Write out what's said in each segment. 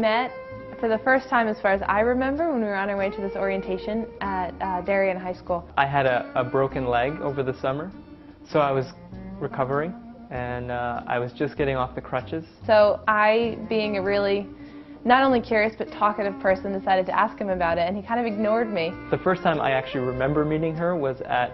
met for the first time, as far as I remember, when we were on our way to this orientation at Darien High School. I had a broken leg over the summer, so I was recovering, and I was just getting off the crutches. So I, being a really not only curious but talkative person, decided to ask him about it, and he kind of ignored me. The first time I actually remember meeting her was at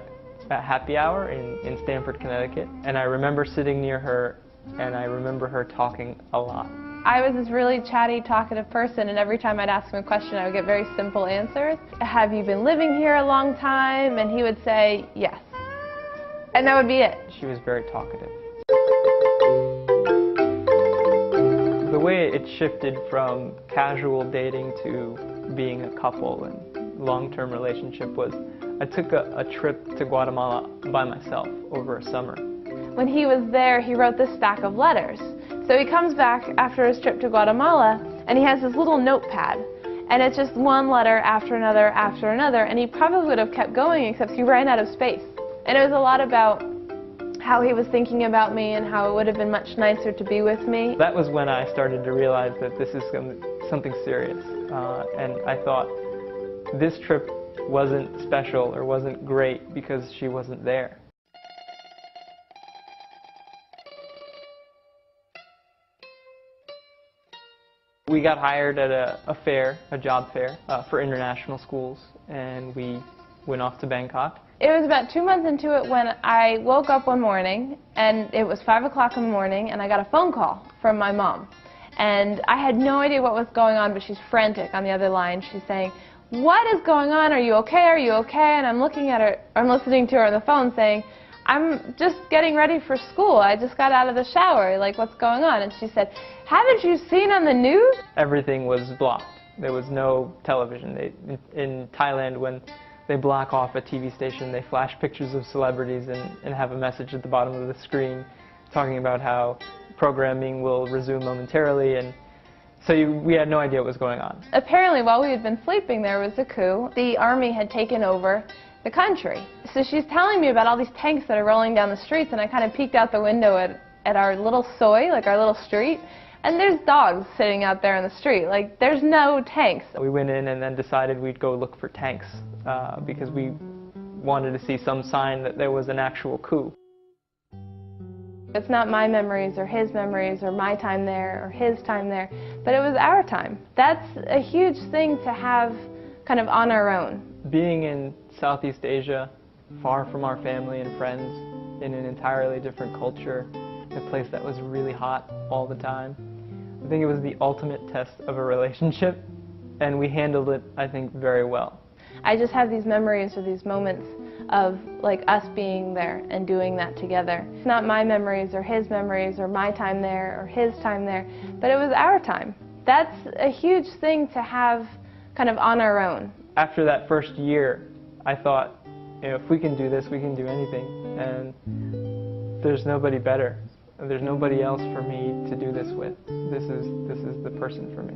happy hour in Stamford, Connecticut, and I remember sitting near her, and I remember her talking a lot. I was this really chatty, talkative person, and every time I'd ask him a question, I would get very simple answers. Have you been living here a long time? And he would say, yes. And that would be it. She was very talkative. The way it shifted from casual dating to being a couple and long-term relationship was I took a trip to Guatemala by myself over a summer. When he was there, he wrote this stack of letters. So he comes back after his trip to Guatemala, and he has this little notepad. And it's just one letter after another after another, and he probably would have kept going except he ran out of space. And it was a lot about how he was thinking about me and how it would have been much nicer to be with me. That was when I started to realize that this is something serious. And I thought this trip wasn't special or wasn't great because she wasn't there. We got hired at a job fair for international schools, and we went off to Bangkok. It was about 2 months into it when I woke up one morning, and it was 5 o'clock in the morning, and I got a phone call from my mom. And I had no idea what was going on, but she's frantic on the other line. She's saying, "What is going on? Are you okay? Are you okay?" And I'm looking at her, I'm listening to her on the phone saying, "I'm just getting ready for school. I just got out of the shower. Like, what's going on?" And she said, "Haven't you seen on the news?" Everything was blocked. There was no television. In Thailand, when they block off a TV station, they flash pictures of celebrities and have a message at the bottom of the screen talking about how programming will resume momentarily. And so we had no idea what was going on. Apparently, while we had been sleeping, there was a coup. The army had taken over the country. So she's telling me about all these tanks that are rolling down the streets, and I kind of peeked out the window at our little soy, like our little street, and there's dogs sitting out there in the street. Like, there's no tanks. We went in and then decided we'd go look for tanks because we wanted to see some sign that there was an actual coup. It's not my memories or his memories or my time there or his time there, but it was our time. That's a huge thing to have kind of on our own. Being in Southeast Asia, far from our family and friends, in an entirely different culture, in a place that was really hot all the time, I think it was the ultimate test of a relationship, and we handled it, I think, very well. I just have these memories or these moments of like us being there and doing that together. It's not my memories or his memories or my time there or his time there, but it was our time. That's a huge thing to have kind of on our own. After that first year, I thought, you know, if we can do this, we can do anything, and there's nobody better. There's nobody else for me to do this with. This is the person for me.